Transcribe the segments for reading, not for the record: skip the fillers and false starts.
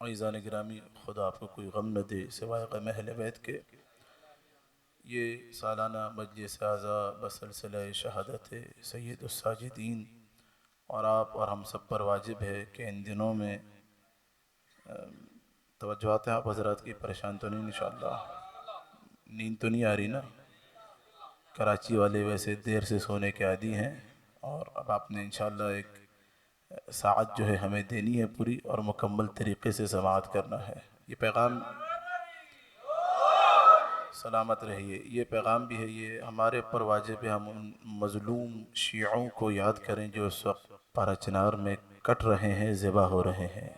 अज़ीज़ान गिरामी, खुदा आपको कोई गम न दे सिवाय गम अहले बैत के। ये सालाना मजलिस आज़ा बसिलसिला शहादत सैयदुस साजिदीन और आप और हम सब पर वाजिब है कि इन दिनों में तवज्जुहात हैं आप हज़रात की, परेशान तो नहीं इंशाअल्लाह? नींद तो नहीं आ रही ना? कराची वाले वैसे देर से सोने के आदी हैं, और अब आपने इंशाअल्लाह एक साअत जो है हमें देनी है पूरी और मुकम्मल तरीक़े से समाअत करना है। ये पैगाम सलामत रहिए, ये पैगाम भी है, ये हमारे ऊपर वाजिब है हम उन मज़लूम शियों को याद करें जो इस वक्त पारा चिनार में कट रहे हैं, ज़िबा हो रहे हैं।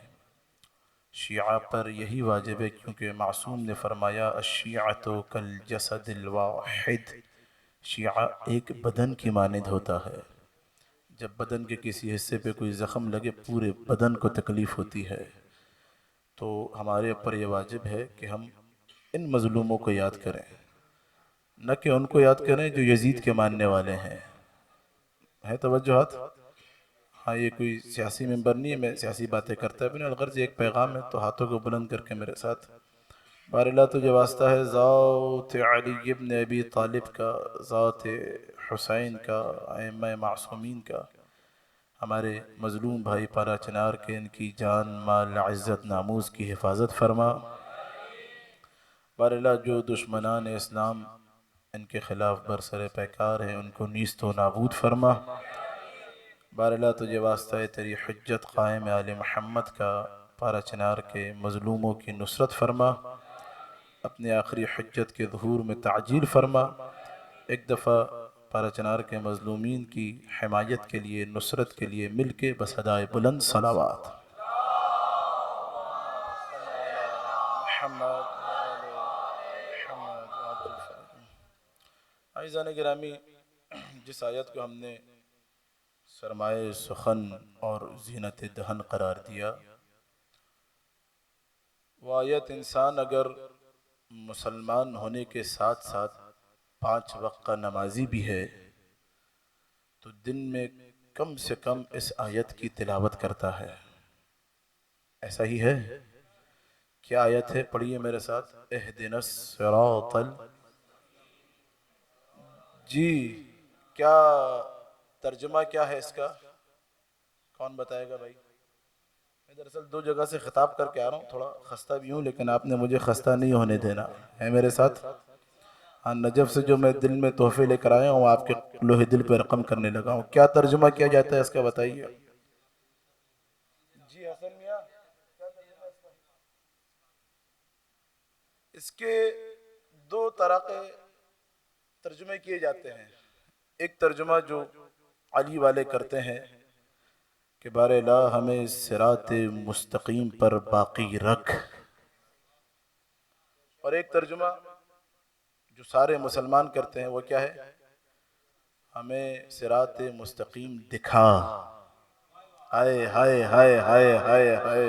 शिया पर यही वाजिब है, क्योंकि मासूम ने फरमाया अश्शिअतु कल जसदिल वाहिद, शिया एक बदन की मानद होता है। जब बदन के किसी हिस्से पे कोई ज़ख़म लगे पूरे बदन को तकलीफ़ होती है। तो हमारे ऊपर ये वाजिब है कि हम इन मज़लूमों को याद करें, न कि उनको याद करें जो यजीद के मानने वाले हैं। है तवज्जुहात? हाँ, ये कोई सियासी मेंबर नहीं है, मैं सियासी बातें करता है बिना अलगर्ज। एक पैगाम है तो हाथों को बुलंद करके मेरे साथ। बारिल्ला तुझे वास्ता है ज़ात अली इब्न अबी तालिब का, ज़ात हुसैन का, अइम्मा मासूमीन का, हमारे मज़लूम भाई पारा चिनार के, इनकी जान माल इज़्ज़त नामूस की हिफाजत फरमा। बारिल्ला जो दुश्मनान इस्लाम इनके ख़िलाफ़ बरसर पैकार हैं उनको नीस्त व नाबूद फरमा। बारिल्ला तुझे वास्ता है तेरी हुज्जत क़ाइम आले मोहम्मद का, पारा चिनार के मज़लूमों की नुसरत फरमा। अपने आखिरी हज्जत के ज़हूर में ताजील फरमा। एक दफ़ा पाराचनार के मज़लूमीन की हिमायत के लिए, नुसरत के लिए मिल के बस अदाए बुलंद सलावात। आइज़ान गिरामी, जिस आयत को हमने सरमाए सुखन और ज़ीनत दहन करार दिया, वो आयत इंसान अगर मुसलमान होने के साथ साथ 5 वक्त का नमाजी भी है तो दिन में कम से कम इस आयत की तिलावत करता है। ऐसा ही है? क्या आयत है? पढ़िए मेरे साथ। इहदिनस सिरातल, जी क्या तर्जुमा क्या है इसका? कौन बताएगा भाई? मैं दरअसल 2 जगह से खिताब करके आ रहा हूँ, थोड़ा खस्ता भी हूँ, लेकिन आपने मुझे खस्ता नहीं होने देना है मेरे साथ। हाँ, नजफ से जो मैं दिल में तोहफे लेकर आया हूँ आपके लोहे दिल पे रकम करने लगा हूँ। क्या तर्जुमा किया जाता है इसका बताइए। जी हसन मियां, क्या तर्जुमा इसका? इसके 2 तरह के तर्जुमे किए जाते हैं। एक तर्जुमा जो अली वाले करते हैं कि बारे ला हमें सिरात मुस्तकीम पर बाकी रख, और एक तर्जुमा जो सारे मुसलमान करते हैं वो क्या है? हमें सिरात मुस्तकीम दिखा। हाय हाय हाय हाय हाय हाय।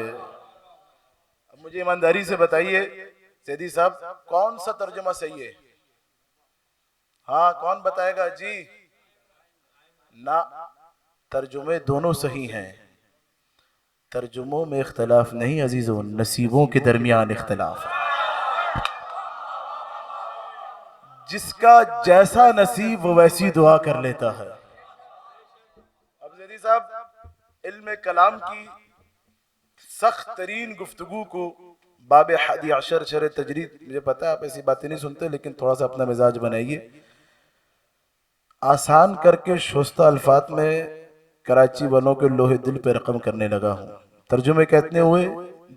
अब मुझे ईमानदारी से बताइए सैदी साहब, कौन सा तर्जुमा सही है? हाँ, कौन बताएगा जी? ना, तर्जुमे दोनों सही हैं। तर्जुमों में इख्तलाफ नहीं अजीजों, नसीबों के दरमियान इख्तलाफ है। जिसका जैसा नसीब वो वैसी दुआ कर लेता है। अब ज़ैदी साहब, इल्म कलाम की सख्त तरीन गुफ्तगू को बाब हादी अशर शर तजरीद, मुझे पता है आप ऐसी बातें नहीं सुनते, लेकिन थोड़ा सा अपना मिजाज बनाइए। आसान करके शुस्ता अल्फात में कराची वालों के लोहे दिल पे रकम करने लगा हूँ। तर्जुमे कहते हुए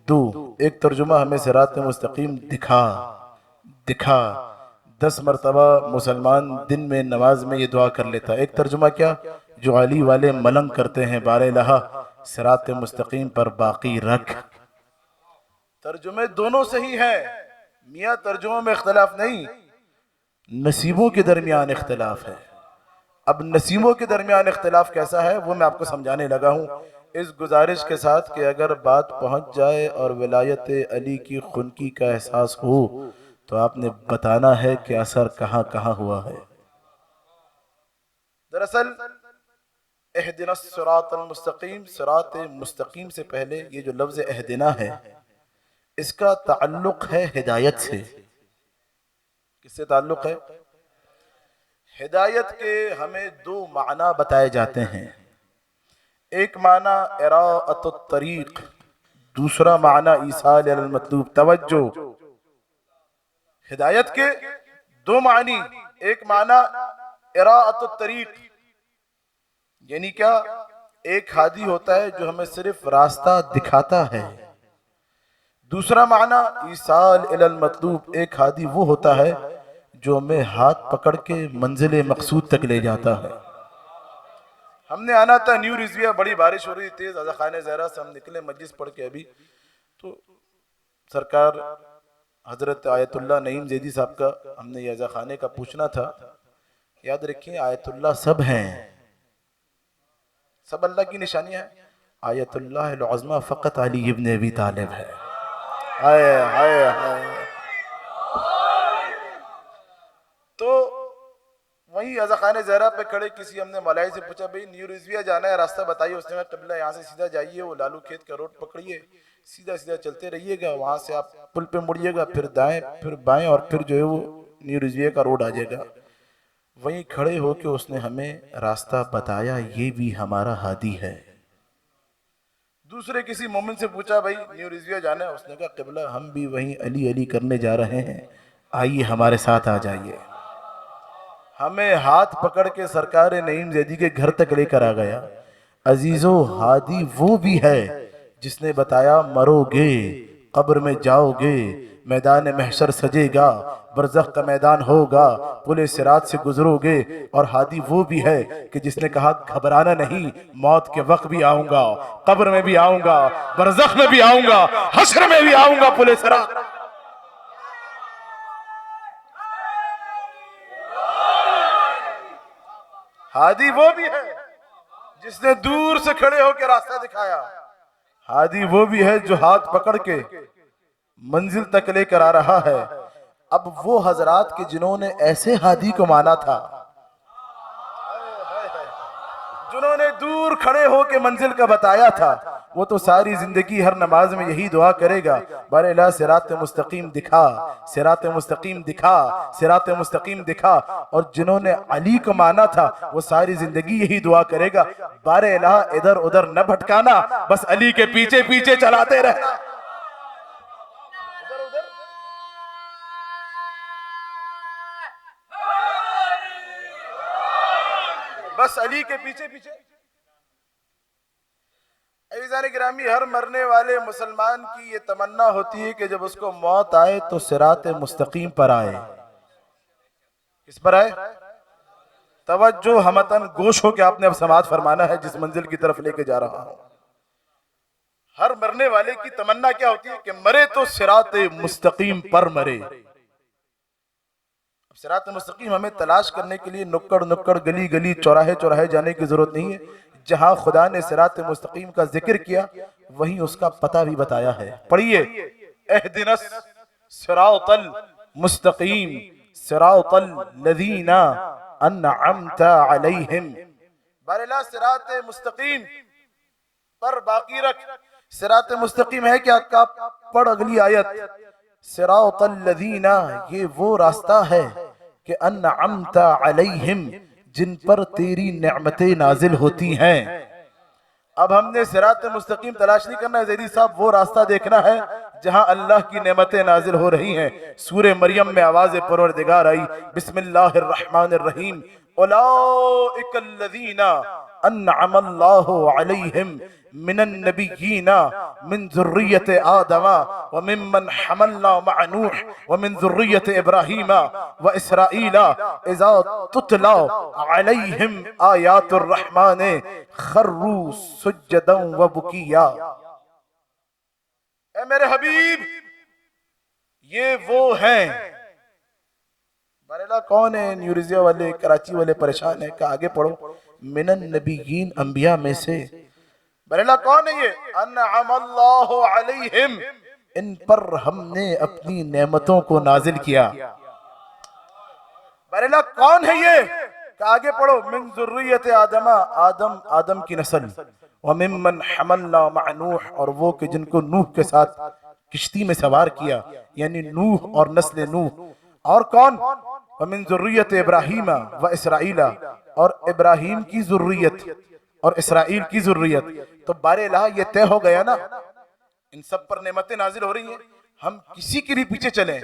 2, एक तर्जुमा हमें सिरात मुस्तकीम दिखा, दिखा 10 मरतबा मुसलमान दिन में नमाज में ये दुआ कर लेता। एक तर्जुमा क्या जो अली वाले मलंग करते हैं, बारे लहा सिरात मुस्तकीम पर बाकी रख। तर्जुमे दोनों सही है मियाँ, तर्जुमों में इख्तलाफ नहीं, नसीबों के दरमियान इख्तलाफ है। अब नसीबों के दरमियान इख्तलाफ कैसा है वो मैं आपको समझाने लगा हूँ, इस गुजारिश के साथ कि अगर बात पहुंच जाए और विलायत अली की खुनकी का एहसास हो तो आपने बताना है कि असर कहाँ कहाँ हुआ है। दरअसल इहदिनस सिरातल मुस्तकीम, सिरात मुस्तकीम से पहले ये जो लफ्ज इहदिना है इसका ताल्लुक है हिदायत से। किससे ताल्लुक है? हिदायत के हमें 2 माना बताए जाते हैं। एक माना इराअतुत तरीक, दूसरा माना ईसाल अल मतलूब। तवज्जो, हिदायत के 2 मानी, एक माना इराअतुत तरीक, यानी क्या? एक हादी होता है जो हमें सिर्फ रास्ता दिखाता है। दूसरा माना ईसाल अल मतलूब, एक हादी वो होता है जो हमें हाथ पकड़ के मंजिल मकसूद तक ले जाता है। हमने आना था न्यू रिजविया, बड़ी बारिश हो रही तेज, आज़ा खाने ज़हरा से हम निकले मजलिस पढ़ के अभी, तो सरकार हजरत आयतुल्लाह नईम ज़ैदी साहब का हमने आज़ा खाने का पूछना था। याद रखिए आयतुल्लाह सब हैं, सब अल्लाह की निशानियां हैं। आयतुल्लाह अल उज़्मा फ़क़त अली इब्न अबी तालिब है। हाय हाय हाय। तो वही अज़ाखाने ज़हरा पे खड़े किसी हमने मलाई से पूछा, भाई न्यू रिजविया जाना है, रास्ता बताइए। उसने कहा क़िबला यहाँ से सीधा जाइए, वो लालू खेत का रोड पकड़िए, सीधा सीधा चलते रहिएगा, वहाँ से आप पुल पे मुड़िएगा, फिर दाएं फिर बाएं, और फिर जो है वो न्यू रिजविया का रोड आ जाएगा। वहीं खड़े होके उसने हमें रास्ता बताया, ये भी हमारा हादी है। दूसरे किसी मोमिन से पूछा, भाई न्यू रिजविया जाना है, उसने कहा क़िबला हम भी वहीं अली अली करने जा रहे हैं, आइए हमारे साथ आ जाइए। हमें हाथ पकड़ के सरकार नईम ज़ैदी के घर तक लेकर आ गया। अजीजो, हादी वो भी है जिसने बताया मरोगे, कब्र में जाओगे, मैदान महशर सजेगा, बरज़ख का मैदान होगा, पुले सिरात से गुजरोगे। और हादी वो भी है कि जिसने कहा घबराना नहीं, मौत के वक्त भी आऊंगा, कब्र में भी आऊंगा, बरज़ख में भी आऊंगा, हश्र में भी आऊंगा, पुले सिरात। हादी वो भी है जिसने दूर से खड़े होकर रास्ता दिखाया। हादी वो भी है जो हाथ पकड़ के मंजिल तक लेकर आ रहा है। अब वो हजरात के जिन्होंने ऐसे हादी को माना था, जिन्होंने दूर खड़े होकर मंजिल का बताया था, वो तो सारी जिंदगी हर नमाज में यही दुआ करेगा, बारेला सिरात मुस्तकीम दिखा, सिरात मुस्तकीम दिखा, सिरात मुस्तकीम दिखा। और जिन्होंने अली को माना था, वो सारी जिंदगी यही दुआ करेगा, बारेला इधर उधर न भटकाना, बस अली के पीछे पीछे चलाते रहना। बस अली के पीछे पीछे। अज़ीज़ान गिरामी, हर मरने वाले मुसलमान की ये तमन्ना होती है कि जब उसको मौत आए तो सिरात मुस्तकीम पर आए। किस पर आए? तवज्जो, हमतन गोश हो के आपने अब समात फरमाना है जिस मंजिल की तरफ लेके जा रहा हूं। हर मरने वाले की तमन्ना क्या होती है कि मरे तो सिरात मुस्तकीम पर मरे। सिरात मुस्तकीम हमें तलाश करने के लिए नुक्कड़ नुक्कड़, गली गली, चौराहे चौराहे जाने की जरूरत नहीं है। जहां खुदा ने सिरात मुस्तकीम का जिक्र किया, वहीं उसका पता भी बताया है। पढ़िए, एहदिनस सिरातल मुस्तकीम सिरातल लज़ीना अन्अमता अलैहिम। बारेला सिरात मुस्तकीम पर बाकी रख। सिरात मुस्तकीम है क्या? का पढ़ अगली आयत, सिरातल लज़ीना, ये वो रास्ता है कि अन्अमता अलैहिम, जिन पर तेरी नेमतें नाजिल होती हैं। अब हमने सिरात मुस्तकीम तलाश नहीं करना है ज़ैदी साहब, वो रास्ता देखना है जहां अल्लाह की नेमतें नाजिल हो रही हैं। सूरे मरियम में आवाज़ परवरदिगार आई, बिस्मिल्लाहिर रहमानिर रहीम, उलाइकल लज़ीना अन्अमल्लाहु अलैहिम मिनन नबिय्यीना मिन ज़ुर्रिय्यति आदमा व मिम्मन हमलना मअ नूह व मिन ज़ुर्रिय्यति इब्राहीमा व इसराईला इज़ा तुतला अलैहिम आयातुर रहमान खर्रू सुज्जदन व बुकिया। ए मेरे हबीब, ये वो हैं। बरेला कौन है? न्यूरिजिया वाले, कराची वाले परेशान है का आगे पढ़ो, मिनन नबिय्यीन, अंबिया में से। बरेला कौन है ये? अन्अमल्लाहु अलैहिम, इन पर हमने अपनी नेमतों को नाजिल किया। बरेला कौन है ये? आगे पढ़ो, मिन ज़ुर्रिय्यति आदमा, आदम, आदम की नस्ल, व मिम्मन हमलना मअ नूह, और वो कि जिनको नूह के साथ किश्ती में सवार किया, यानी नूह और नस्ल नूह। और कौन? व मिन ज़ुर्रिय्यति इब्राहीमा व इसराईला, और इब्राहीम की ज़ुर्रियत और इसराइल की ज़ुर्रियत। तो बारेला ये तय हो गया ना, इन सब पर नेमतें नाजिल हो रही हैं, हम किसी के लिए पीछे चले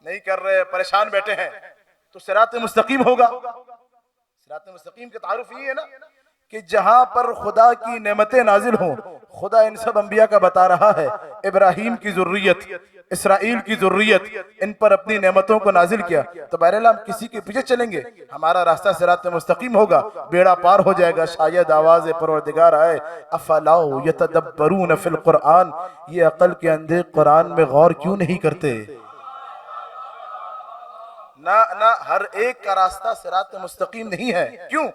नहीं कर रहे, परेशान बैठे हैं, तो सिरात मुस्तकीम होगा। सिरात मुस्तकीम के तारुफ ये है ना कि जहां पर खुदा की नेमतें नाजिल हों, खुदा इन सब अंबिया का बता रहा है, इब्राहीम की ज़ुर्रियत, इसराइल की ज़ुर्रियत, इन पर अपनी नेमतों को नाजिल किया। तो बहरहाल हम किसी के पीछे चलेंगे, हमारा रास्ता सिरात मुस्तकीम होगा, बेड़ा पार हो जाएगा। शायद आवाज़ परवरदिगार आए, अफलाउ यतदब्बरून फिल कुरान, ये अकल के अंधे कुरान में गौर क्यों नहीं करते? ना ना, हर एक का रास्ता सिरात मुस्तकीम नहीं है। क्यों?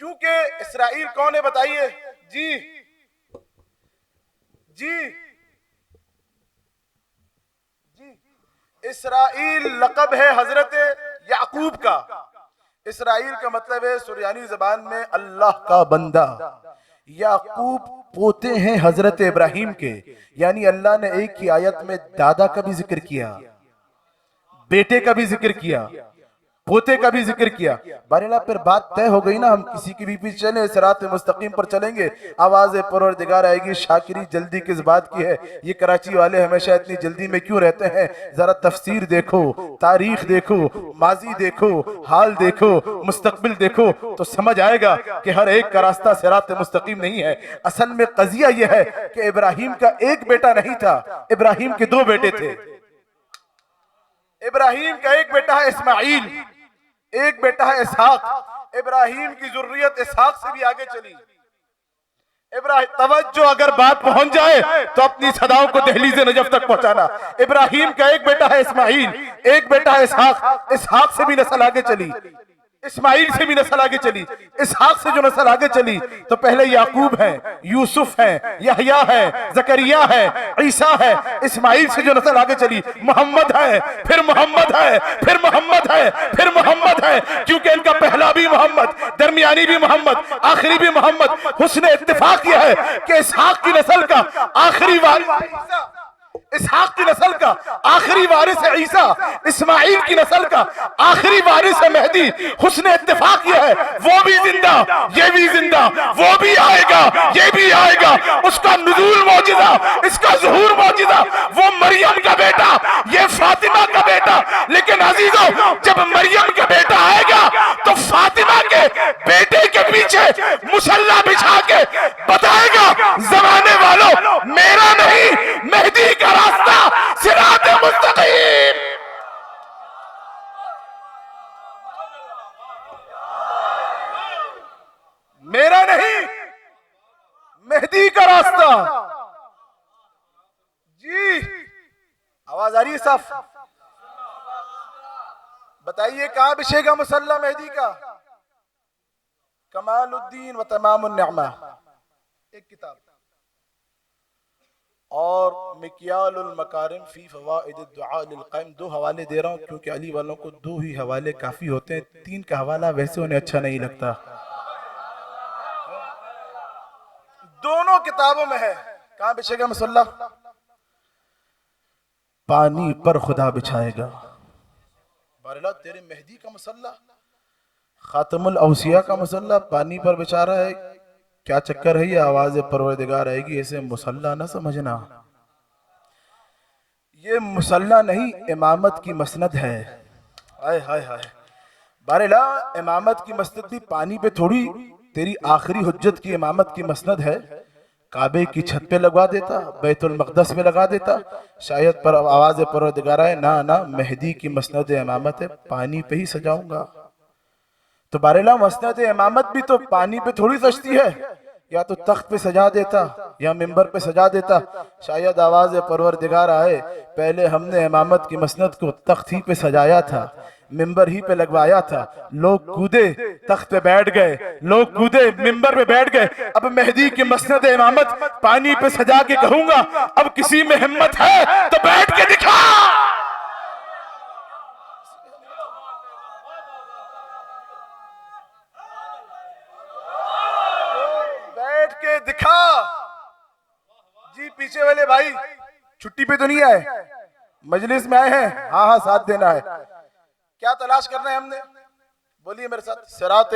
क्योंकि इसराइल कौन है बताइए? जी जी जी, इसराइल लक़ब है हजरत याकूब का। इसराइल का मतलब है सुरयानी ज़बान में अल्लाह का बंदा। याकूब पोते हैं हजरत इब्राहीम के, यानी अल्लाह ने एक ही आयत में दादा का भी जिक्र किया, बेटे का भी जिक्र किया, पोते का भी जिक्र किया। बहरहाल फिर बात तय हो गई ना, हम किसी के भी पीछे चले, सिरात मुस्तकीम पर चलेंगे, आवाज़ परवरदिगार आएगी। शाकिरी जल्दी किस बात की है? ये कराची वाले हमेशा इतनी जल्दी में क्यों रहते हैं? जरा तफसीर देखो, तारीख देखो, माजी देखो, हाल देखो, मुस्तकबिल देखो, तो समझ आएगा कि हर एक का रास्ता सिरात मुस्तकीम नहीं है। असल में कजिया यह है कि इब्राहिम का एक बेटा नहीं था, इब्राहिम के दो बेटे थे। इब्राहिम का एक बेटा है इस्माइल, एक बेटा है इसहाक। इब्राहिम की जुर्रियत इसहाक से भी आगे चली। इब्राहिम, तवज्जो, अगर बात पहुंच जाए तो अपनी सदाओं को दहलीज नजफ तक पहुंचाना। इब्राहिम का एक बेटा है इस्माइल, एक बेटा है इसहाक। इसहाक से भी नस्ल आगे चली, इस्माइल से भी नस्ल आगे चली। इसहाक से जो नस्ल आगे चली तो पहले याकूब है, यूसुफ है, यहया है, जकरिया है, ईसा है। इस्माइल से जो नस्ल आगे चली मोहम्मद है, फिर मोहम्मद है, फिर मोहम्मद है, फिर मोहम्मद है, क्योंकि इनका पहला भी मोहम्मद, दरमियानी भी मोहम्मद, आखिरी भी मोहम्मद। हुस्न इत्तेफाक यह है कि इसहाक की नस्ल का आखिरी वारिस, इसहाक की नस्ल का आखिरी वारिस है ईसा, इस्माइल की नस्ल का आखिरी वारिस है मेहदी। हुस्न इत्तेफाक यह है, वो भी जिंदा, ये भी जिंदा, वो भी आएगा, ये भी आएगा। उसका नुज़ूल मौजिज़ा, इसका ज़ुहूर मौजिज़ा। वो मरियम का बेटा, ये फातिमा का बेटा। लेकिन अजीजों, जब मरियम का बेटा आएगा तो फातिमा के बेटे के पीछे मुसल्ला बिछा के बताएगा, जमाने वालों, मेरा नहीं, मेहदी का रास्ता सिरात मुस्तकीम। मेरा नहीं, मेहदी का रास्ता। जी, आवाज आ रही है साफ? बताइए कहां बिछेगा मुसल्ला मेहदी का? कमालुद्दीन व तमामुन निअमा एक किताब, और मिक्यालुल मकारिम फी फवाइद दुआ लिल क़ाइम। दो हवाले दे रहा हूं क्योंकि अली वालों को दो ही हवाले काफी होते हैं, तीन का हवाला वैसे उन्हें अच्छा नहीं लगता। दोनों किताबों में है। कहां बिछेगा मुसल्ला? पानी पर खुदा बिछाएगा। बारला तेरे मेहदी का मुसल्ला, खातमुल औसिया का मुसल्ला पानी पर बिछा रहा है, क्या चक्कर है ये? आवाज परवरदिगार आएगी, ऐसे मुसल्ला ना समझना। ये मुसल्ला नहीं, इमामत की मसनद है। हाय हाय हाय। बारेला, इमामत की मसनद भी पानी पे थोड़ी, तेरी आखिरी हुज्जत की इमामत की मसनद है। काबे की छत पे लगवा देता, बैतुल मक़दस में लगा देता, शायद पर आवाज परवरदिगार आए, ना ना, मेहदी की मसनद इमामत है, पानी पे ही सजाऊंगा। तो बारेला, मसनद इमामत भी तो पानी पे थोड़ी सजती है, या तो तख्त पे सजा देता या मिंबर पे सजा देता। शायद आवाज परवरदिगार आए, पहले हमने इमामत की मसनद को तख्त ही पे सजाया था, मिंबर ही पे लगवाया था। लोग कूदे, तख्त पे बैठ गए, लोग कूदे, मिंबर पे बैठ गए। अब मेहदी की मसनद इमामत पानी पे सजा के कहूंगा, अब किसी में हिम्मत है तो बैठ के दिखा। दिखा जी। पीछे वाले भाई छुट्टी पे तो नहीं आए, मजलिस में आए हैं? हाँ हाँ, साथ देना है। क्या तलाश करना है हमने? बोलिए मेरे साथ। सिरात।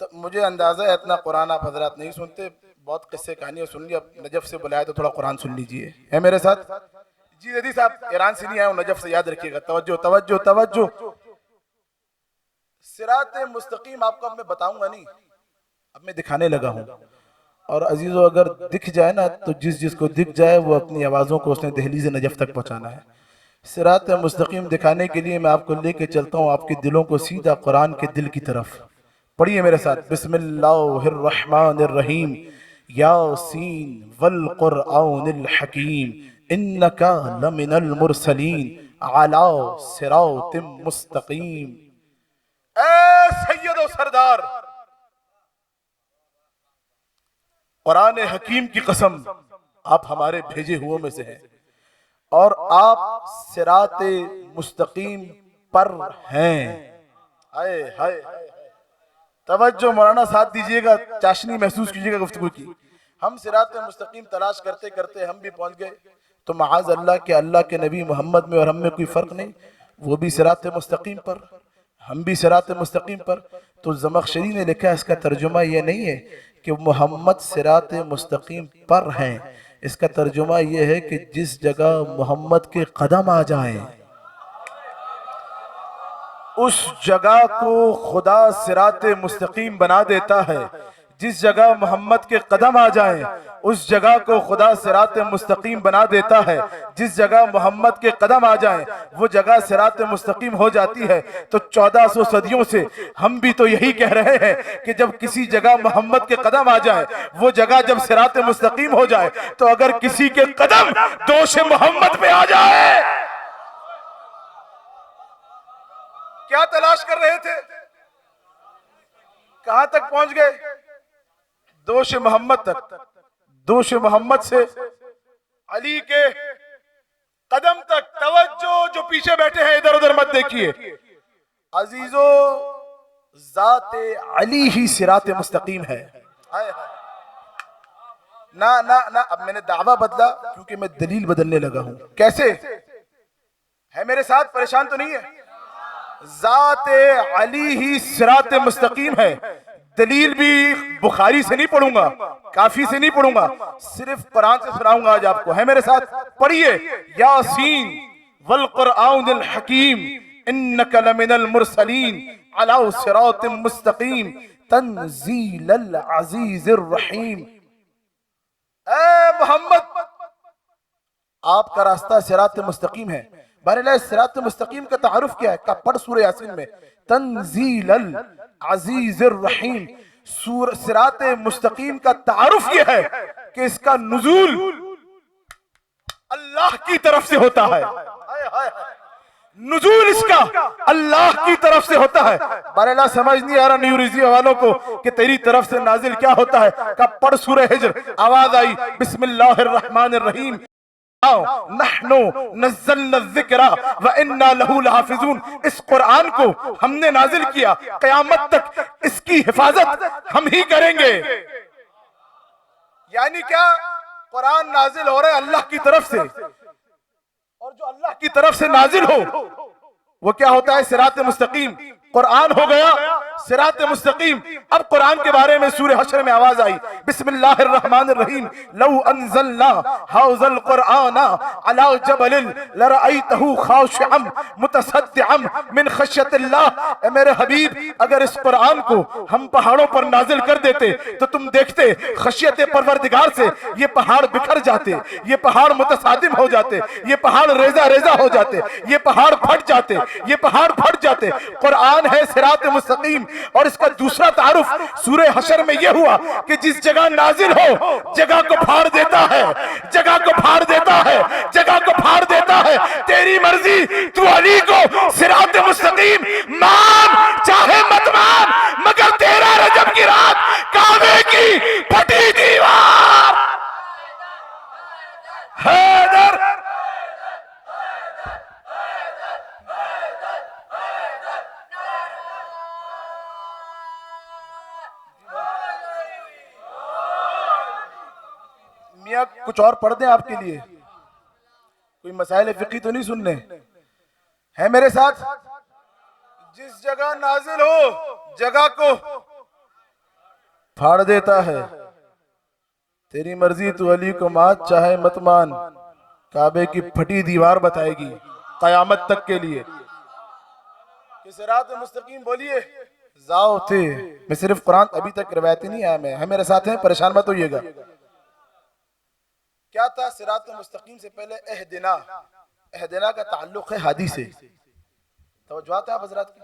तो मुझे अंदाजा है इतना कुरान आप हजरात नहीं सुनते, बहुत किस्से कहानियां सुन ली। अब नजफ से बुलाया तो थोड़ा कुरान सुन लीजिए, है मेरे साथ? जी जदी साहब ईरान से नहीं आए, नजफ से, याद रखिएगा। तवज्जो तवज्जो तवज्जो। सिरात मुस्तकीम आपको अब मैं बताऊंगा नहीं, अब मैं दिखाने लगा हूं। और अजीजों, अगर दिख जाए ना तो जिस जिसको दिख जाए वो अपनी आवाज़ों को उसने दहलीज नजफ तक पहुंचाना है। सिरात मुस्तकीम दिखाने के लिए मैं आपको लेके चलता हूँ आपके दिलों को सीधा कुरान के दिल की तरफ। पढ़िए मेरे साथ, बिस्मिल्लाहिर्रहमानिर्रहीम, यासीन वल कुरआनिल हकीम, इन्नका लमिनल मुरसलीन अला सिरातिम मुस्तकीम। ए सैयद और सरदार, कुरान हकीम की कसम, आप हमारे भेजे हुओं में से हैं और आप सिरात मुस्तकीम पर हैं। हाय हाय, तवज्जो मौलाना, साथ दीजिएगा, चाशनी महसूस कीजिएगा गुफ्तगू की। हम सिरात मुस्तकीम तलाश करते करते हम भी पहुंच गए तो माज़ अल्लाह के नबी मोहम्मद में और हम में कोई फ़र्क नहीं, वो भी सिरात मुस्तकीम पर। हम भी सिरात मुस्तकीम पर। तो ज़मख़शरी ने लिखा है इसका तर्जुमा ये नहीं है कि मोहम्मद सिरात मुस्तकीम पर हैं, इसका तर्जुमा ये है कि जिस जगह मोहम्मद के कदम आ जाएं उस जगह को खुदा सिरात मुस्तकीम बना देता है। जिस जगह मोहम्मद के कदम आ जाएं उस जगह को खुदा सिरात मुस्तकीम बना देता है। जिस जगह मोहम्मद के कदम आ जाएं वो जगह सिरात मुस्तकीम हो जाती है। तो 1400 सदियों से हम भी तो यही कह रहे हैं कि जब किसी जगह मोहम्मद के कदम आ जाए वो जगह जब सिरात मुस्तकीम हो जाए, तो अगर किसी के कदम दोष मोहम्मद पे आ जाए, क्या तलाश कर रहे थे, कहां तक पहुंच गए? दोष मोहम्मद तक। दोष मोहम्मद से अली के कदम तक। तवज्जो, जो पीछे बैठे हैं इधर उधर मत देखिए अजीजो, जाते अली ही सिरात मुस्तकीम है। ना ना ना, अब मैंने दावा बदला क्योंकि मैं दलील बदलने लगा हूं। कैसे है मेरे साथ? परेशान तो नहीं है? जाते अली ही सिरात मुस्तकीम है। दलील भी बुखारी से नहीं पढ़ूंगा, काफी से नहीं पढ़ूंगा, सिर्फ कुरान से सुनाऊंगा आज आपको। है मेरे साथ? पढ़िए, यासीन वल कुरआनिल हकीम इन्नका लमिनल मुरसलीन अला सिरातिम मुस्तकीम तंजीलल अजीजिर रहीम। ए मोहम्मद, आपका रास्ता सिरात मुस्तकीम है। बहरहाल सिरात मुस्तकीम का तारुफ क्या है? का पढ़ सूरह यासीन में, तंजीलल अजीजिर रहीम। सिरात मुस्तकीम का तारुफ यह है कि इसका नुज़ूल अल्लाह की तरफ से होता है। नुज़ूल इसका अल्लाह की तरफ से होता है। बहरहाल समझ नहीं आ रहा न्यू रिज़ी वालों को कि तेरी तरफ से नाजिल क्या होता है। का पढ़ सूरह हिज्र। आवाज आई, बिस्मिल्लाहिर रहमानिर रहीम, नहनु नज़्ज़लना ज़िक्रा व इन्ना लहू लहाफ़िज़ून। इस कुरान को हमने नाजिल किया, क़यामत तक इसकी हिफाजत हम ही करेंगे। यानी क्या? कुरान नाजिल हो रहा है अल्लाह की तरफ से, और जो अल्लाह की तरफ से नाजिल हो वो क्या होता है? सिरात मुस्तकीम। कुरान हो गया सिरात मुस्तकीम। अब कुरान के बारे में सूरह हश्र में आवाज आई, बिस्मिल्लाहिर रहमानिर रहीम, लौ अंज़लना हाज़ल कुरआना अला जबलिन लरअयतहु खाशिअम मुतसद्दिअम मिन खश्यतिल्लाह। ए मेरे हबीब, अगर इस कुरान को हम पहाड़ों पर नाजिल कर देते तो तुम देखते खशियत परवरदिगार से ये पहाड़ बिखर जाते, ये पहाड़ मुतसादिम हो जाते, ये पहाड़ रेजा रेजा हो जाते, ये पहाड़ फट जाते, ये पहाड़ फट जाते। कुरान है सिरात मुस्तकीम। और इसका दूसरा तारुफ सूरह हशर में यह हुआ कि जिस जगह नाजिल हो जगह को फाड़ देता है, जगह को फाड़ देता है, जगह को फाड़ देता है। तेरी मर्जी, तू अली को सिरात मुस्तकीम मान चाहे मत मान, मगर तेरा रजब की रात काबे की फटी दीवार हैदर। मियां कुछ और पढ़ दें आपके लिए? कोई मसाइल फिकी तो नहीं सुनने हैं मेरे साथ? जिस जगह नाजिल हो जगह को फाड़ देता है। तेरी मर्जी, तू अली को मान चाहे मत मान, काबे की फटी दीवार बताएगी कयामत तक के लिए। सिरात मुस्तकीम बोलिए जाओ थे। मैं सिर्फ कुरान, अभी तक रिवायती नहीं आया। मैं है मेरे साथ हैं, परेशान मत होइएगा। क्या था सिरात मुस्तकीम से पहले? एहदिना। एहदिना का ताल्लुक है हादी से। तवज्जो है आप हजरात की?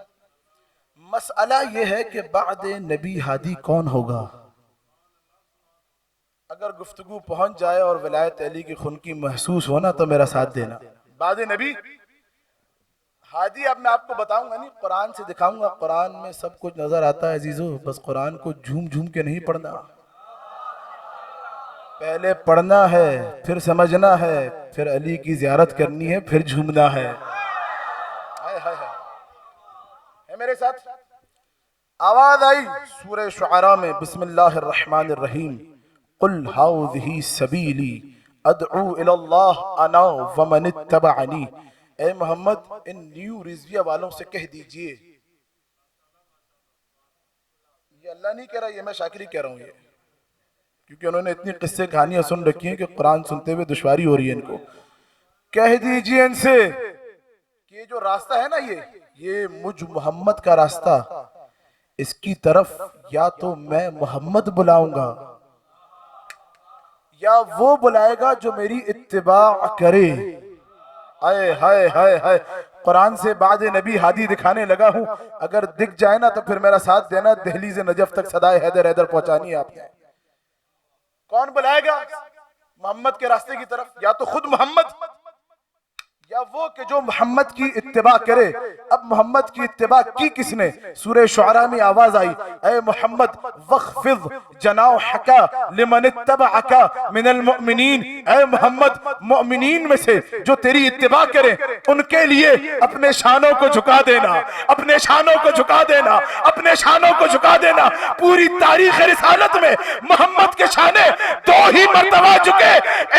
मसला यह है कि बाद नबी हादी कौन होगा? अगर गुफ्तगू पहुंच जाए और विलायत अली की खुन की महसूस होना तो मेरा साथ देना। बाद नबी हादी अब मैं आपको बताऊंगा नहीं, कुरान से दिखाऊंगा। कुरान में सब कुछ नजर आता है अजीजों, बस कुरान को झूम झूम के नहीं पढ़ना। पहले पढ़ना है, फिर समझना है, फिर अली की ज़ियारत करनी है, फिर झूमना है। हाय हाय हाय, है मेरे साथ? आवाज आई सूरह शुआरा में, बिस्मिल्लाहिर रहमानिर रहीम, कुल हाज़िही सबीली अदउ इलल्लाह अना व मन इत्तबअनी। ए मोहम्मद, इन न्यू रिज़विया वालों से कह दीजिए अल्लाह नहीं कह रहा, ये मैं शाकिरी कह रहा हूँ, ये क्योंकि उन्होंने इतनी किस्से कहानियां सुन रखी हैं कि कुरान सुनते हुए दुश्वारी हो रही है इनको। कह दीजिए इनसे कि ये जो रास्ता है ना, ये मुझ मोहम्मद का रास्ता, इसकी तरफ या तो मैं मोहम्मद बुलाऊंगा या वो बुलाएगा जो मेरी इत्तिबा करे। हाय हाय हाय हाय, कुरान से बाद नबी हादी दिखाने लगा हूं, अगर दिख जाए ना तो फिर मेरा साथ देना, दिल्ली से नजफ तक सदाए हैदर हैदर पहुंचानी है आपने। कौन बुलाएगा मोहम्मद के रास्ते की तरफ? या तो खुद मोहम्मद या वो कि जो मोहम्मद की इत्तिबा करे। अब मोहम्मद की इत्तिबा की किसने? सूरह शुअरा में आवाज आई, ऐ मोहम्मद वख्फिज जनाहका लिमन इत्तबअका मिनल मुमिनीन, ऐ मोहम्मद मोमिनीन में से जो तेरी इत्तिबा करे उनके लिए अपने शानों को झुका देना, अपने शानों को झुका देना, अपने शानों को झुका देना। पूरी तारीख रिसालत में मोहम्मद के शाने 2 ही मर्तबा झुके,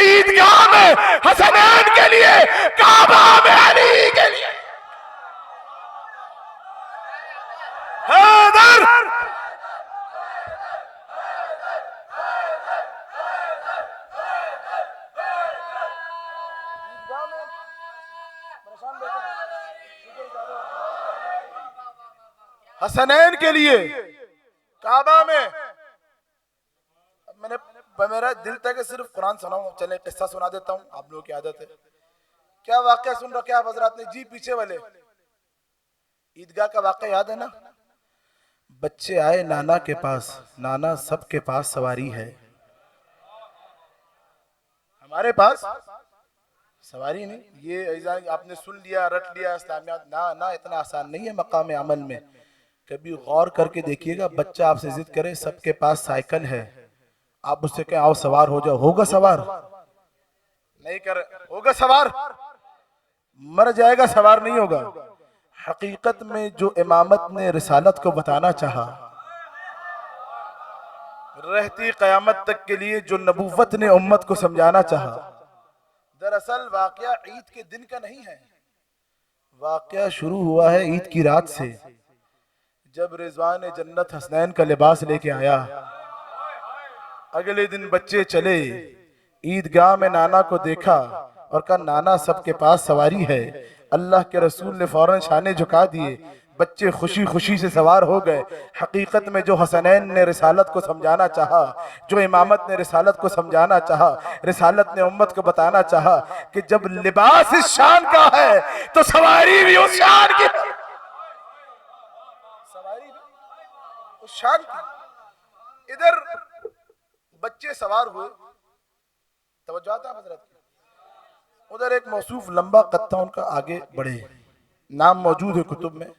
ईदगाह में हसनैन के लिए, काबा में अली के लिए। हैदर हसनैन के लिए काबा में। मेरा दिल था कि सिर्फ कुरान सुनाऊं, चले किस्सा सुना देता हूं, आप लोगों की आदत है। क्या वाकया सुन रखे आप हजरात ने? जी पीछे वाले ईदगाह का वाकया याद है ना? बच्चे आए नाना के पास, नाना सबके पास सवारी है, हमारे पास सवारी नहीं। ये आपने सुन लिया, रट लिया इस्लामियात, ना ना, इतना आसान नहीं है मकाम अमल में। कभी गौर करके देखिएगा, बच्चा आपसे जिद करे सबके पास साइकिल है, आप उससे कहें आओ सवार हो जाओ, होगा सवार? नहीं कर, होगा सवार? मर जाएगा, सवार नहीं होगा। हकीकत में जो इमामत ने रिसालत को बताना चाहा, रहती कयामत तक के लिए जो नबूवत ने उम्मत को समझाना चाहा, दरअसल वाकया ईद के दिन का नहीं है। वाकया शुरू हुआ है ईद की रात से, जब रिजवान जन्नत हसनैन का लिबास लेके आया। अगले दिन बच्चे चले, ईदगाह में नाना को देखा और कहा नाना सबके पास सवारी है। अल्लाह के रसूल ने फौरन शाने झुका दिए, बच्चे खुशी खुशी से सवार हो गए। हकीकत में जो हसनैन ने रिसालत को समझाना चाहा, जो इमामत ने रिसालत को समझाना चाहा, रिसालत ने उम्मत को बताना चाहा कि जब लिबास इस शान का है तो सवारी भी उस शान की, सवारी भी उस शान की। इधर बच्चे सवार हुए, तवज्जो आता है हजरत। उधर एक मौसूफ लंबा कत्ता उनका आगे बढ़े, नाम मौजूद है कुतुब में,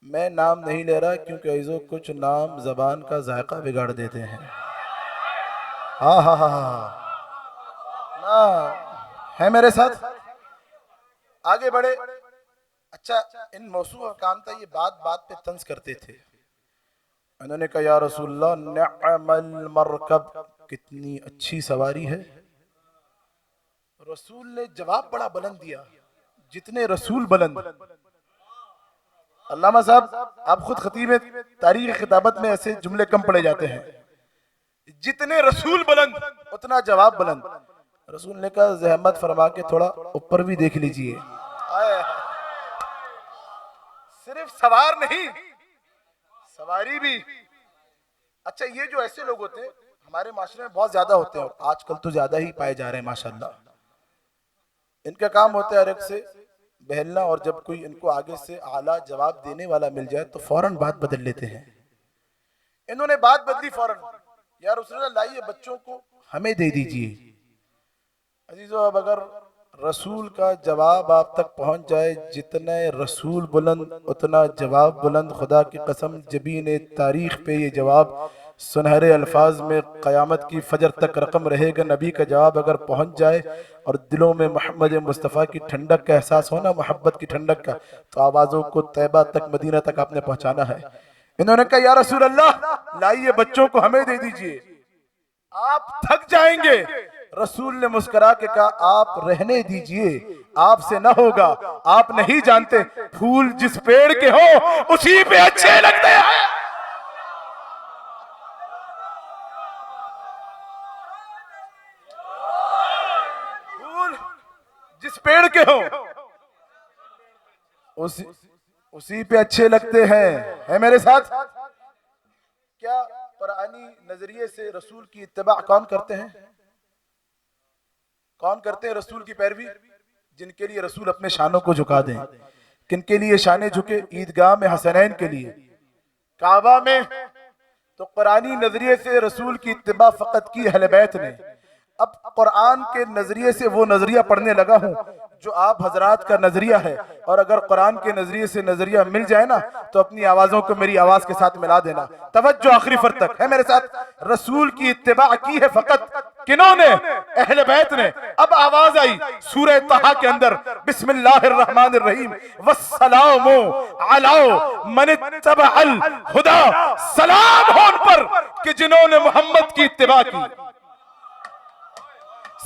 मैं नाम नहीं ले रहा क्योंकि ऐसो कुछ नाम जबान का जायका बिगाड़ देते हैं। हाँ हाँ हाँ हाँ ना, है मेरे साथ? आगे बढ़े। अच्छा, इन मौसूफ का काम था ये बात बात पे तंज करते थे। उन्होंने कहा या रसूलल्लाह निअमल मरकब, कितनी अच्छी सवारी है। रसूल ने जवाब बड़ा बुलंद दिया, जितने रसूल बुलंद। अल्लामा साहब आप खुद खतीब हैं, तारीख खिताबत में ऐसे जुमले कम पड़े जाते हैं। जितने रसूल बुलंद उतना जवाब बुलंद। रसूल ने कहा जहमत फरमा के थोड़ा ऊपर भी देख लीजिए। सिर्फ सवार नहीं, सवारी भी। अच्छा, ये जो ऐसे लोग होते हैं हमारे माशरे में बहुत ज्यादा होते हैं, और आजकल तो ज्यादा ही पाए जा रहे हैं माशाल्लाह। इनका काम होता है हर एक से बहलना, और जब कोई इनको आगे से आला जवाब देने वाला मिल जाए तो फौरन बात बदल लेते हैं। इन्होंने बात बदली फौरन, यार उसने लाइए बच्चों को हमें दे दीजिए। अजीजों, अब अगर रसूल का जवाब आप तक पहुंच जाए, जितने रसूल बुलंद उतना जवाब बुलंद। खुदा की कसम, जबीन तारीख पे ये जवाब सुनहरे अल्फाज में क़यामत की फजर तक रकम रहेगा। नबी का जवाब अगर पहुंच जाए और दिलों में मोहम्मद मुस्तफ़ा की ठंडक का एहसास होना, मोहब्बत की ठंडक का, तो आवाज़ों को तैबा तक, मदीना तक आपने पहुंचाना है। इन्होंने कहा या रसूल अल्लाह लाइए बच्चों को हमें दे दीजिए, आप थक जाएंगे। रसूल ने मुस्कुरा के कहा आप रहने दीजिए, आपसे न होगा। आप नहीं जानते फूल जिस पेड़ के हो उसी पे अच्छे लगते हैं। जिस पेड़ के हो उसी पे अच्छे लगते हैं। है मेरे साथ? क्या कुरानी नजरिए से रसूल की इत्तिबा कौन करते हैं? कौन करते हैं रसूल की पैरवी? जिनके लिए रसूल अपने शानों को झुका दें। किनके लिए शाने झुके? ईदगाह में हसनैन के लिए, काबा में। तो कुरानी नजरिए से रसूल की इत्तिबा फकत की अहले बैत ने। अब कुरान के नजरिए से वो नजरिया पढ़ने लगा हूं जो आप हजरात का नजरिया है, और अगर कुरान के नजरिए से नजरिया मिल जाए ना तो अपनी आवाजों को मेरी आवाज के साथ मिला देना। तवज्जो आखिरी फर तक है मेरे साथ। रसूल की इत्तिबा की है फकत किन्होंने? अहले बैत ने। अब आवाज आई सूरह तहा के अंदर, बिस्मिल्लाहिर्रहमानिर्रहीम, वस्सलामु अला मन इत्तबअल हुदा। सलाम हो उन पर कि जिन्होंने मोहम्मद की इत्तिबा की।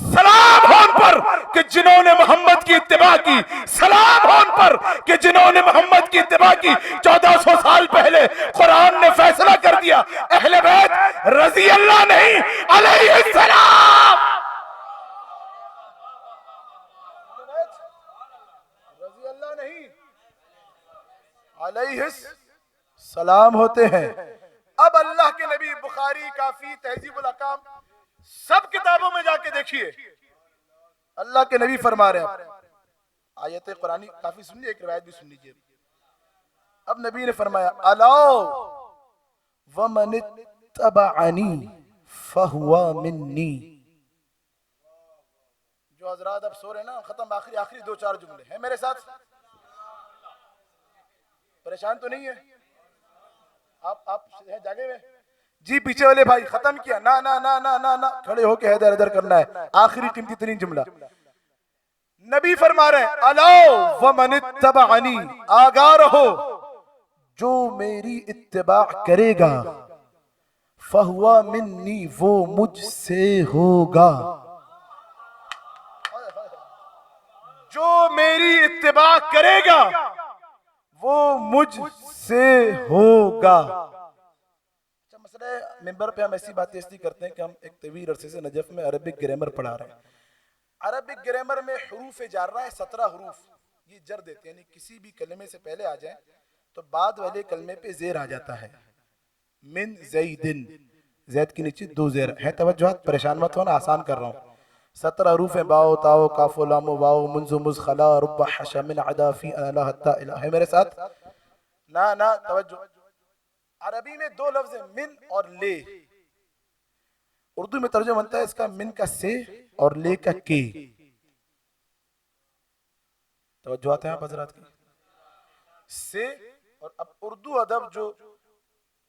सलाम हो उन पर कि जिन्होंने मोहम्मद की इत्तिबा की। सलाम हो उन पर कि जिन्होंने मोहम्मद की इत्तिबा की। 1400 साल पहले कुरान ने फैसला कर दिया, अहले बैत रजी अल्लाह नहीं, अलैहिस्सलाम। रजी अल्लाह नहीं, अलैहिस्सलाम होते हैं। अब अल्लाह के नबी बुखारी, काफी, तहजीबुल अहकाम, सब किताबों में जाके देखिए, अल्लाह के नबी फरमा रहे हैं। आयत कुरानी काफी सुन लीजिए, एक रिवायत भी सुन लीजिए। अब नबी ने फरमाया, अला वमन इत्तबअनी फहुवा मिन्नी। जो हजरात अब सो रहे ना, खत्म, आखिरी 2-4 जुमले हैं मेरे साथ। परेशान तो नहीं है आप जागे हुए जी? पीछे वाले भाई खत्म किया ना ना ना ना ना ना, खड़े होके हैदर हैदर करना है। आखिरी कीमती तरीन जुमला नबी फरमा रहे हैं, अला वमन इत्तबअनी, आगाह रहो जो मेरी इत्तिबा करेगा, फहुवा मिन्नी, वो मुझसे होगा। जो मेरी इत्तिबा करेगा वो मुझसे होगा। मिंबर पे हम ऐसी बातें इसलिए करते हैं कि हम एक तवील अरसे से नजफ में अरबिक ग्रामर पढ़ा रहे हैं। अरबिक ग्रामर में हुरूफ जारा है 17 हुरूफ, ये जर देते हैं, यानी किसी भी कलमे से पहले आ जाए तो बाद वाले कलमे पे जेर आ जाता है। मिन ज़ैदिन, जैद के नीचे 2 जेर है। तवज्जोहात, परेशान मत होना, आसान कर रहा हूँ। 17 हरूफ है, बाओ ताओ काफो लामो वाओ मुंजो मुज खला रुब्बा हशा मिन अदा फी अला हत्ता इला। है मेरे साथ ना ना? तवज्जो। अरबी में 2 लफ्ज है, मिन और ले। उर्दू में तर्जुमा बनता है इसका मिन का से और ले का के। तवज्जो आते हैं आप हजरात की से। और अब उर्दू अदब, जो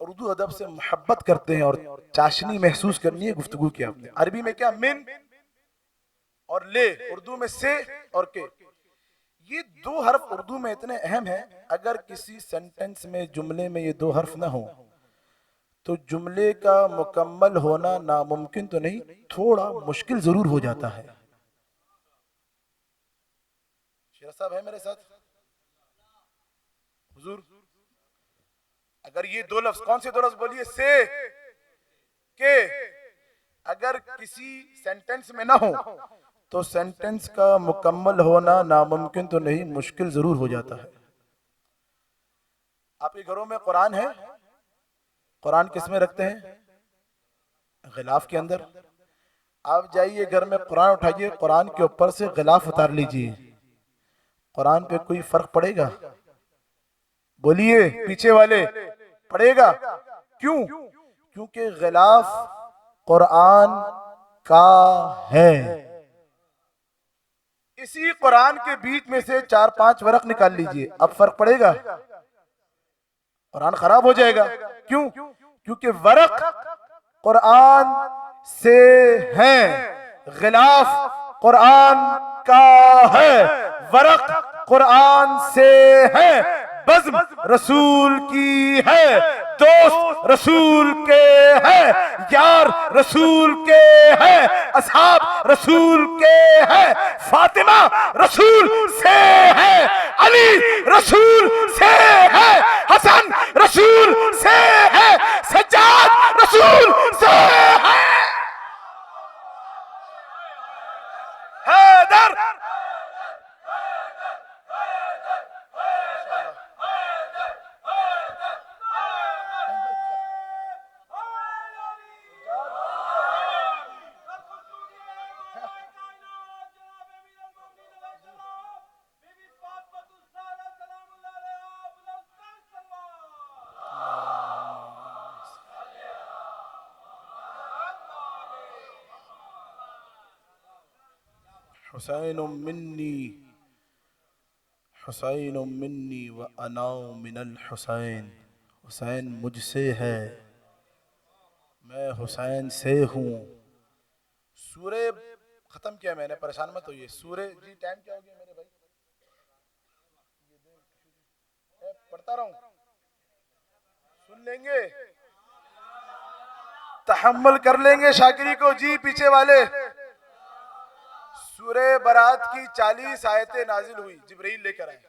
उर्दू अदब से मोहब्बत करते हैं और चाशनी महसूस करनी है गुफ्तगू की आपने, अरबी में क्या? मिन और ले, उर्दू में से और के। ये 2 हर्फ उर्दू में इतने अहम हैं, अगर किसी सेंटेंस में, जुमले में ये 2 हर्फ ना हो तो जुमले का मुकम्मल होना नामुमकिन तो नहीं, थोड़ा मुश्किल जरूर हो जाता है। शेर साहब है मेरे साथ? हुजूर, अगर ये 2 लफ्ज, कौन से 2 लफ्ज बोलिए? से के। अगर किसी सेंटेंस में ना हो तो सेंटेंस का मुकम्मल होना नामुमकिन तो नहीं, मुश्किल जरूर हो जाता है। आपके घरों में कुरान है? कुरान किस में रखते हैं? गिलाफ के अंदर। आप जाइए घर में, कुरान उठाइए, कुरान के ऊपर से गिलाफ उतार लीजिए, कुरान पे कोई फर्क पड़ेगा? बोलिए पीछे वाले, पड़ेगा? क्यों? क्योंकि गिलाफ कुरान का है। इसी कुरान के बीच में से 4-5 वरक निकाल लीजिए, अब फर्क पड़ेगा? कुरान खराब हो जाएगा। क्यों? क्योंकि वरक कुरान से है, गिलाफ कुरान का है, वरक कुरान से है, बज़्म रसूल की है, दोस्त रसूल के है, यार रसूल के है, असहाब रसूल के है, फातिमा रसूल से है, अली रसूल से है, हसन रसूल से है, सज्जाद रसूल से है, हैदर हुसैन मिन्नी हुसैन मिन्नी व अना मिनल हुसैन, हुसैन मुझसे है, मैं हुसैन से हूँ। सूरे खत्म किया मैंने, परेशान मत होइए। सूरे जी टाइम क्या हो गया मेरे भाई? पढ़ता रहूं, सुन लेंगे, तहम्मुल कर लेंगे शाकिरी को जी पीछे वाले। सूरे बरात की 40 आयतें नाजिल हुई, जिब्रील लेकर आए।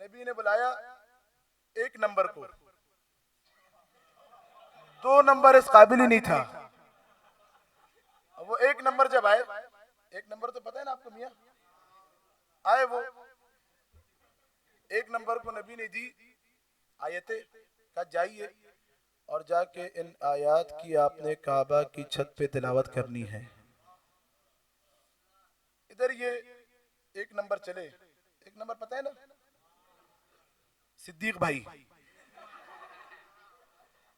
नबी ने बुलाया एक नंबर को, 2 नंबर इस काबिल ही नहीं था। वो एक नंबर जब आए, एक नंबर तो पता है ना आपको मियां, आए वो एक नंबर को नबी ने दी आयतें, कहा जाइए और जाके इन आयात की आपने काबा की छत पे तिलावत करनी है। इधर ये एक नंबर चले, एक नंबर पता है ना, सिद्दीक भाई।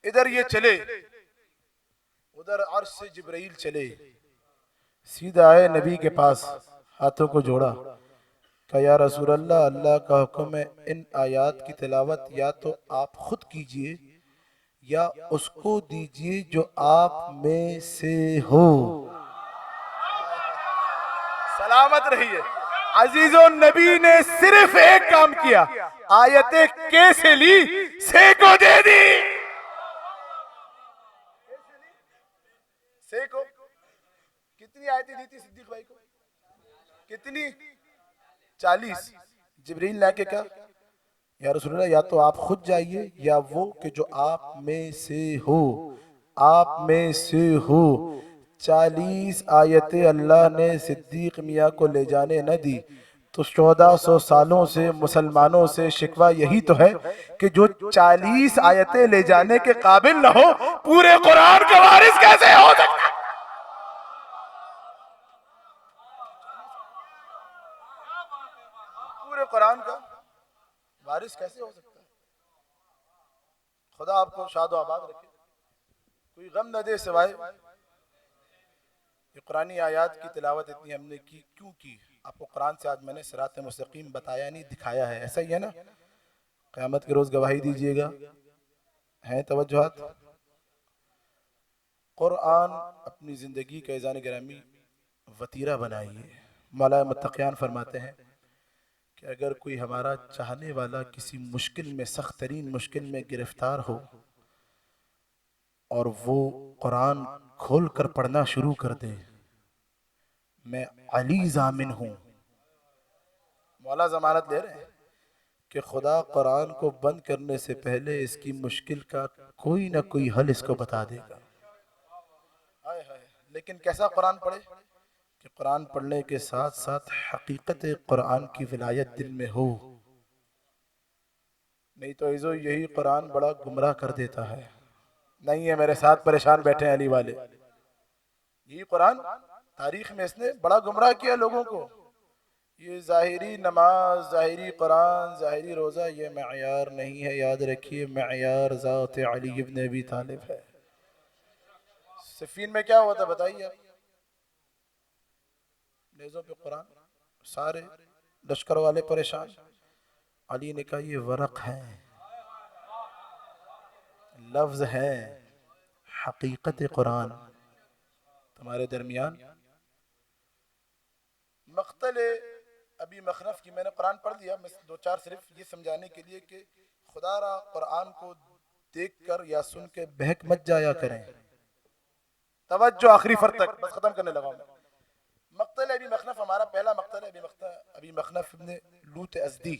इधर ये चले, उधर अर्श से जिब्राइल चले, सीधा आए नबी के पास, हाथों को जोड़ा, कहा या रसूल अल्लाह, अल्लाह का हुक्म है, इन आयात की तिलावत या तो आप खुद कीजिए या उसको दीजिए जो आप में से हो। सलामत रहिए अजीजों, नबी ने सिर्फ एक काम किया, आयतें के से ली, से को दे दी। से को कितनी आयतें दी थी सिद्दीक भाई को? कितनी? 40। जिब्रील लाके क्या, या रसूलल्लाह या तो आप खुद जाइए या वो कि जो आप में से हो, आप में से हो। 40 आयतें अल्लाह ने सिद्दीक मियाँ को ले जाने न दी, तो 1400 सालों से मुसलमानों से शिकवा यही तो है कि जो 40 आयतें ले जाने के काबिल न हो, पूरे कुरान का वारिस कैसे हो सकता? पूरे कुरान का वारिस कैसे हो सकता है? खुदा आपको शाद आबाद रखे, कोई गम न दे सिवाय ये कुरानी आयात की तिलावत इतनी हमने की क्यों की? आपको कुरान से आज मैंने सिरात मुस्तकीम बताया नहीं, दिखाया है। ऐसा ही है ना? क़यामत के रोज गवाही दीजिएगा, हैं तवज्जुहात। कुरान अपनी जिंदगी का ईज़ान गिरामी वतीरा बनाइए। मौला मुत्तक़ियान फरमाते हैं कि अगर कोई हमारा चाहने वाला किसी मुश्किल में, सख्त तरीन मुश्किल में गिरफ्तार हो और वो कुरान खोल कर पढ़ना शुरू कर दे, मैं अली जामिन हूं, मौला जमानत ले रहे हैं कि खुदा कुरान को बंद करने से पहले इसकी मुश्किल का कोई ना कोई हल इसको बता देगा। हाय हाय, लेकिन कैसा कुरान पढ़े कि कुरान पढ़ने के साथ साथ हकीकत कुरान की विलायत दिल में हो। नहीं तो इज़ो यही कुरान बड़ा गुमराह कर देता है। नहीं है मेरे साथ परेशान बैठे हैं अली वाले, यही कुरान तारीख में इसने बड़ा गुमराह किया लोगों को। ये ज़ाहिरी नमाज, ज़ाहिरी कुरान, ज़ाहिरी रोज़ा, ये मयार नहीं है, याद रखिए। मयार ज़ात अली इब्न अबी तालिब है। सिफ़ीन में क्या हुआ था बताइए आप? नेज़ों पे कुरान, सारे लश्कर वाले परेशान। अली ने कहा ये वरक है, लफ्ज़ है, हकीकत कुरान तुम्हारे दरमियान। मक़तल अबी मखनफ की मैंने कुरान पढ़ लिया, मैं 2-4 सिर्फ ये समझाने के लिए कि खुदा रा कुरान को देख कर या सुन के बहक मत जाया करें। तवज्जो आखिरी फर तक, बस खत्म करने लगा मैं। मक़तल अबी मखनफ हमारा पहला मक़तल है। अबी मखनफ इब्न लूत अज़दी,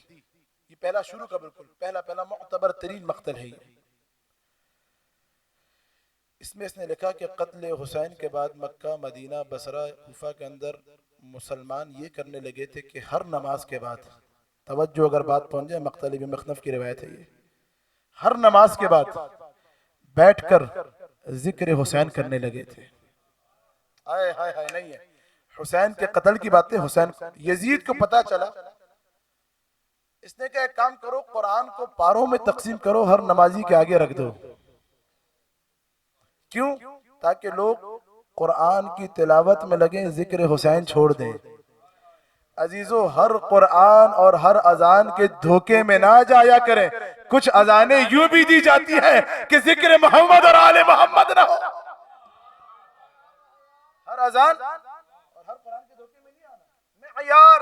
ये पहला शुरू का बिल्कुल पहला मुअतबर तरीन मक़तल है ये। इसमें इसने लिखा कि कत्ल हुसैन के बाद मक्का, मदीना, बसरा, कूफा के अंदर मुसलमान ये करने लगे थे कि हर नमाज के बाद, तवज्जो अगर बात पहुंच जाए, मक़तल इब्न मखनफ की रिवायत है ये, हर नमाज के बाद बैठकर जिक्र हुसैन करने लगे थे। हाय हाय हाय, नहीं है हुसैन के कत्ल की बातें। हुसैन यजीद को पता चला, इसने कहा एक काम करो, कुरान को पारों में तकसीम करो, हर नमाजी के आगे रख दो। क्यों? ताकि लोग कुरान की तिलावत में लगे, जिक्र हुसैन छोड़ दें। अजीजों, हर कुरान और हर अजान के धोखे में ना जाया करें। कुछ अजानें यूं भी दी जाती है कि जिक्र मोहम्मद और आले मोहम्मद ना हो। हर अजान और हर कुरान के धोखे में नहीं आना। मेयार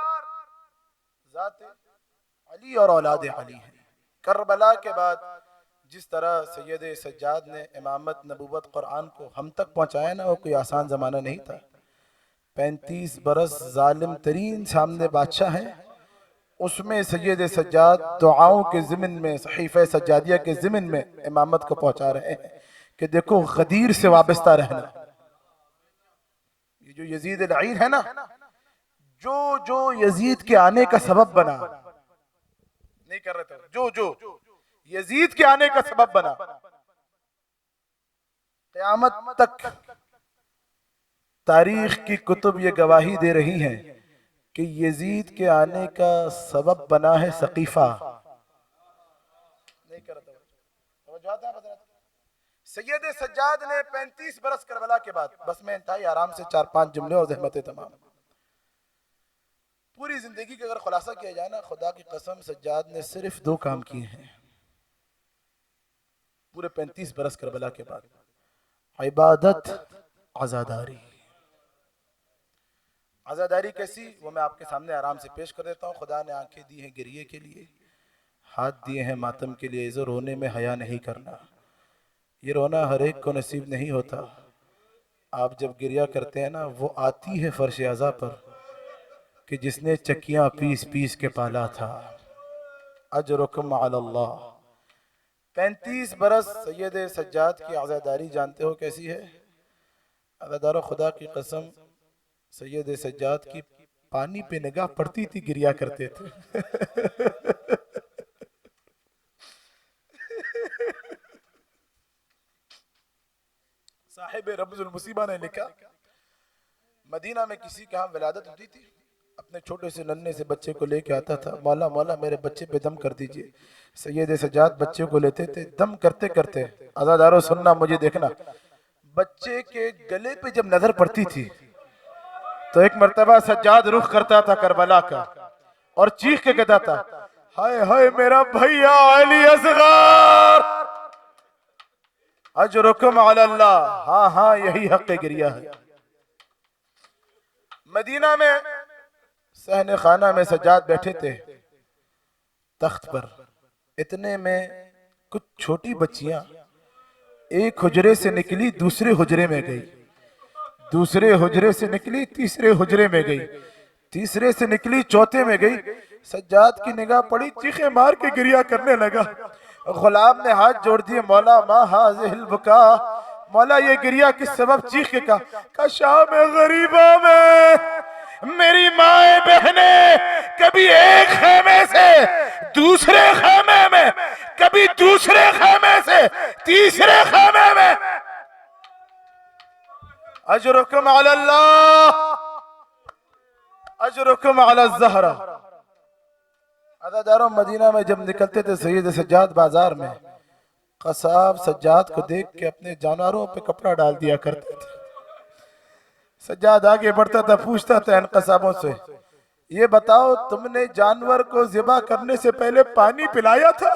ज़ात अली और औलाद अली है। करबला के बाद जिस तरह सैयद सज्जाद ने इमामत नबूवत कुरान को हम तक पहुंचाया ना, वो कोई आसान ज़माना नहीं था। 35 बरस जालिम तरीन सामने बादशाह हैं, उसमें सैयद सज्जाद दुआओं के ज़िमन में, सहीफ़े सज्जादिया के ज़िमन में इमामत को पहुंचा रहे हैं कि देखो गदीर से वाबस्ता रहना। ये जो यजीद अल-लईन है ना, जो यजीद के आने का सबब बना, नहीं कर रहे थे, जो यजीद के आने का सबब बना, क़यामत तक तारीख की कुतुब ये गवाही दे रही हैं कि यजीद के आने का सबब बना है सकीफा। नहीं कर रहे थे। सैयद सज्जाद ने 35 बरस करबला के बाद, बस मैं इंतहाई आराम से 4-5 जुमले और ज़हमतें तमाम, पूरी जिंदगी का अगर खुलासा किया जाए ना, खुदा की कसम सज्जाद ने सिर्फ 2 काम किए हैं पूरे 35 बरस करबला के बाद। इबादत, आज़ादारी। आज़ादारी कैसी, वो मैं आपके सामने आराम से पेश कर देता हूँ। खुदा ने आंखें दी हैं गिरिए के लिए, हाथ दिए हैं मातम के लिए। इसे रोने में हया नहीं करना। ये रोना हर एक को नसीब नहीं होता। आप जब गिरिया करते हैं ना, वो आती है फर्श अज़ा पर कि जिसने चक्कियाँ पीस पीस के पाला था। अजरुकुम अलल्लाह। 35 बरस सैयद सज्जाद की आज़ादारी जानते हो कैसी है? अज़ादारो, खुदा की कसम सैयद सज्जाद की पानी पे निगाह पड़ती थी, गिरिया करते थे। साहिब रब्ज़ुल मुसीबा ने लिखा, मदीना में किसी के यहाँ विलादत होती थी, अपने छोटे से नन्हे से बच्चे को लेके आता था, मौला मौला मेरे बच्चे पे दम कर दीजिए। सैयद सज्जाद बच्चे को लेते थे, दम करते करते, आज़ादारो सुनना, मुझे देखना, बच्चे के गले पे जब नजर पड़ती थी तो एक मर्तबा सज्जाद रुख करता था करबला का और चीख के कहता था, हाय हाय मेरा भैया अली असगर, अजरुकुम अलल्लाह। हाँ हाँ, यही हक़ गिरिया है। मदीना में सहने खाना में सज्जाद बैठे थे तख्त पर। इतने में कुछ छोटी बच्चियां एक हुजरे से निकली, दूसरे हुजरे में गई, दूसरे हुजरे से निकली, तीसरे हुजरे में गई, तीसरे से निकली, चौथे में गई। सज्जाद की निगाह पड़ी, चीखे मार के गिरिया करने लगा। गुलाम ने हाथ जोड़ दिए, मौला मा हाज़िहिल बुका, मौला ये गिरिया किस सबब? चीख के कहा, शाम गरीबा में मेरी माए बहने कभी एक खेमे से दूसरे खेमे में, कभी दूसरे खेमे से तीसरे खेमे में। अजरुकुम अलल्लाह, अजरुकुम अला ज़हरा। अज़ादारों, मदीना में जब निकलते थे सैयद सज्जाद बाजार में, कसाब सज्जाद को देख के अपने जानवरों पे कपड़ा डाल दिया करते थे। सज्जाद आगे बढ़ता था, पूछता था इन कसाबों से, ये बताओ तुमने जानवर को ज़िबा करने से पहले पानी पिलाया था?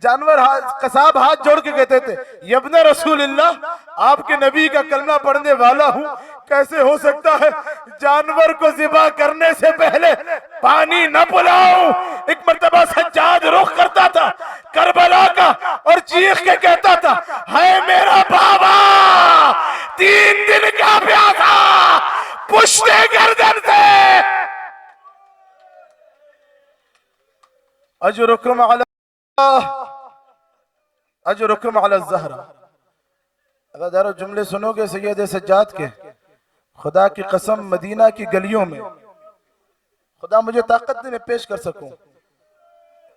जानवर कसाब हाथ जोड़ के कहते थे, यब्ने रसूलल्लाह, आपके नबी का कलमा पढ़ने वाला हूँ, कैसे हो सकता है जानवर को ज़िबा करने से पहले पानी न पिलाऊं? एक मर्तबा सज्जाद रुख करता था करबला का और चीख के कहता था, हाय मेरा बाबा 3 दिन का प्यासा, पुश्ते गर्दन से। अजरुकुम अला, अजरुकुम अला ज़हरा। अज़ादारो, जुमले सुनोगे सैयद सज्जाद के, खुदा की कसम मदीना की गलियों में, खुदा मुझे ताकत दे मैं पेश कर सकूं,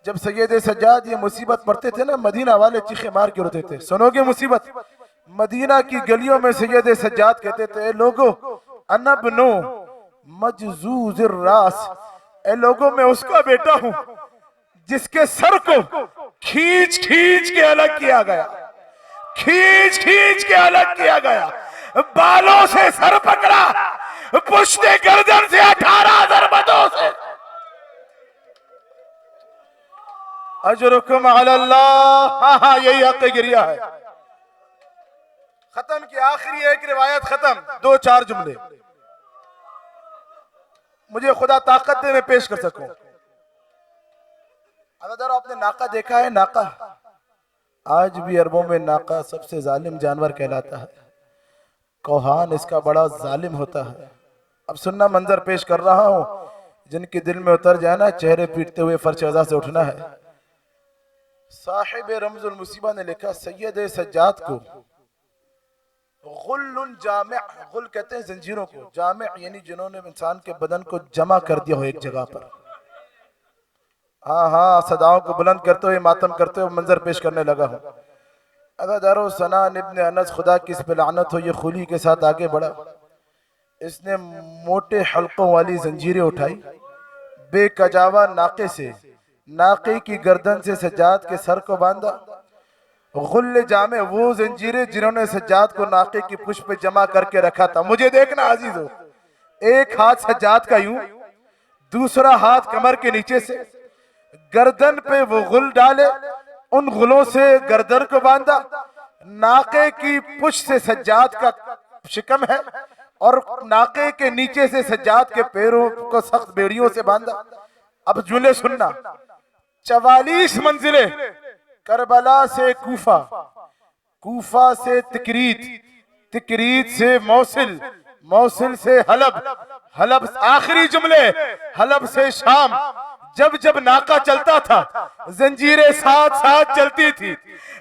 जब सैयद सज्जाद ये मुसीबत पढ़ते थे ना, मदीना वाले चीखे मार के रोते थे। सुनोगे मुसीबत? मदीना की गलियों में सैयद सज्जाद कहते थे, लोगो अनबनो मजजूज़िर रास, ए लोगों मैं उसका बेटा हूं जिसके सर को खींच खींच के अलग किया गया, खींच खींच के अलग किया गया, बालों से सर पकड़ा, पुश्ते गर्दन से 18 ज़रबतों से। अजरुकुम अलल्लाह। हाँ, यही हक गिरिया है। खत्म की आखिरी एक रिवायत खत्म, 2-4 जुमले मुझे खुदा ताकत दे मैं पेश कर सकूं। अगर आपने नाका देखा है, नाका आज भी अरबों में नाका सबसे जालिम जानवर कहलाता है। कोहान इसका बड़ा जालिम होता है। अब सुनना, मंजर पेश कर रहा हूं, जिनके दिल में उतर जाए ना, चेहरे पीटते हुए फर्श अज़ा से उठना है। साहिब रमजुल मुसीबा ने लिखा, सैयद सज्जाद को गुल्लुन जामे, गुल कहते हैं जंजीरों को, जामे यानी जिन्होंने इंसान के बदन को जमा कर दिया हो एक जगह पर। हाँ हाँ, सदाओं को बुलंद करते हुए, मातम करते हुए मंजर पेश करने लगा हूँ। अगर दारो सनान इब्न अनस, खुदा की इस पे लानत हो, ये खुली के साथ आगे बढ़ा। इसने मोटे हल्कों वाली जंजीरें उठाई, बेकजावा नाके से, नाके की गर्दन से सज्जाद के सर को बांधा। गुल्ले जामे, वो जंजीरें जिन्होंने सज्जाद को नाके की पुष्प पे जमा करके रखा था। मुझे देखना अजीजों, एक हाथ सज्जाद का यूं, दूसरा हाथ कमर के नीचे से, गर्दन पे वो गुल डाले, उन गुलों से गर्दन को बांधा। नाके की पुष्प से सज्जाद का शिकम है और नाके के नीचे से सज्जाद के पैरों को सख्त बेड़ियों से बांधा। अब जुमले सुनना, 44 मंजिलें, करबला से कूफा, कूफा से तिकरीत, तिकरीत से मौसिल, मौसिल से हलब, हलब आखिरी जुमले, हलब से शाम। जब जब नाका चलता था, जंजीरें साथ साथ चलती थी,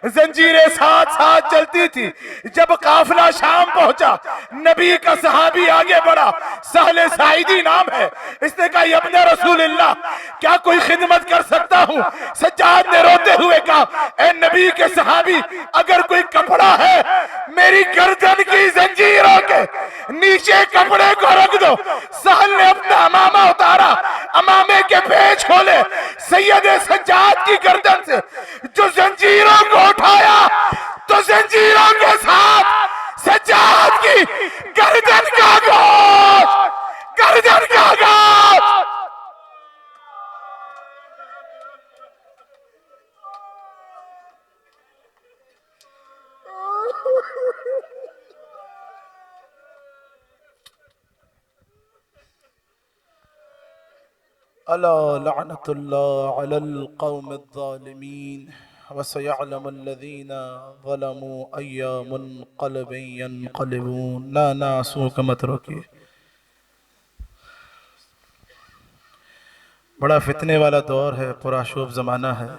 जंजीरें साथ साथ चलती थी। जब काफिला शाम पहुंचा, नबी का सहाबी आगे बढ़ा, सहले साइदी नाम है। इसने कहा, यब्ने रसूलिल्लाह, क्या कोई खिदमत कर सकता हूं? सज्जाद ने रोते हुए कहा, ए नबी के सहाबी, अगर कोई कपड़ा है, मेरी गर्दन की जंजीरों के नीचे कपड़े को रख दो। सहल ने अपना अमामा उतारा, अमामे के पेच खोले, सैयद सज्जाद की गर्दन से जो जंजीरों को उठाया, तो जंजीरों के साथ सज्जाद की गर्दन का गोश्त, गर्दन का गोश्त। अला लअनतुल्लाह अलल कौमिज़ ज़ालिमीन व सयअलमुल्लज़ीना ज़लमू अय्या मुनक़लिबिन यनक़लिबून। ना आंसुओं का मत रोकिए, बड़ा फितने वाला दौर है, पुराशोभ ज़माना है।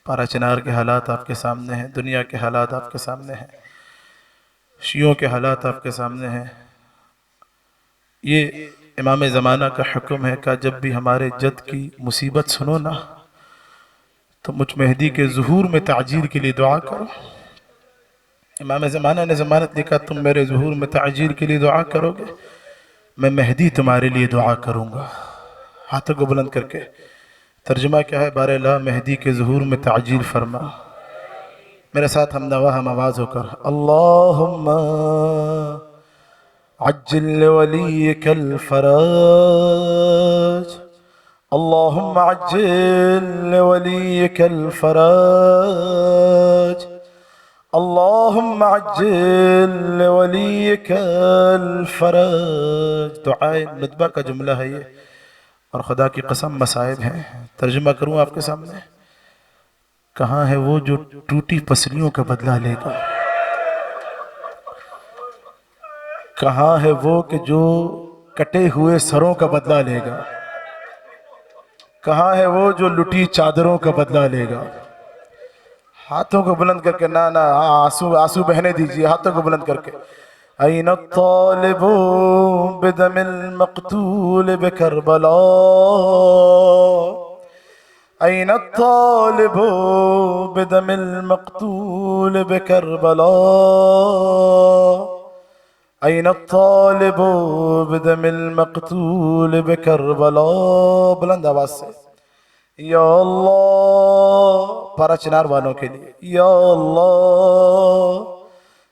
पारा चिनार के हालात आपके सामने हैं, दुनिया के हालात आपके सामने हैं, शियों के हालात आपके सामने हैं। ये इमाम ज़माना का हुक्म है कि जब भी हमारे जद की मुसीबत सुनो ना, तो मुझ मेहदी के ज़ुहूर में ताजील के लिए दुआ करो। इमाम ज़माना ने ज़मानत लिखा, तुम मेरे ज़ुहूर में ताजील के लिए दुआ करोगे, मैं मेहदी तुम्हारे लिए दुआ करूँगा। हाथों को बुलंद करके तर्जुमा क्या है? बारे ला मेहदी के ज़ुहूर में ताजील फरमा। मेरे साथ हम नवा, हम आवाज़ होकर अल्लाहुम्मा अज्जिल वलीकल फराज, अल्लाहुम्मा अज्जिल वलीकल फराज, अल्लाहुम्मा अज्जिल वलीकल फराज। दुआए नुतबा का जुमला है ये, और खुदा की कसम मसाइब हैं। तर्जुमा करूँ आपके सामने, कहाँ है वो जो टूटी पसलियों का बदला लेगा? कहाँ है वो कि जो कटे हुए सरों का बदला लेगा? कहाँ है वो जो लुटी चादरों का बदला लेगा? हाथों को बुलंद करके, ना आंसू आंसू बहने दीजिए, हाथों को बुलंद करके। ऐन तालिबु बिदमिल मक़तूल बिकरबला, ऐन तालिबु बिदमिल मक़तूल बिकरबला, ऐन तालिबु बिदमिल मक़तूल बिकरबला। बुलंद आवाज से, या अल्लाह पारा चिनार वालों के लिए। या अल्लाह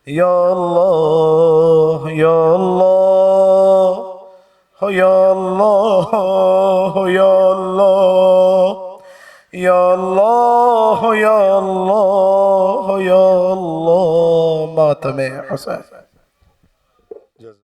या अल्लाह या अल्लाह या अल्लाह या अल्लाह या अल्लाह या अल्लाह या अल्लाह। मातमे हुसैन।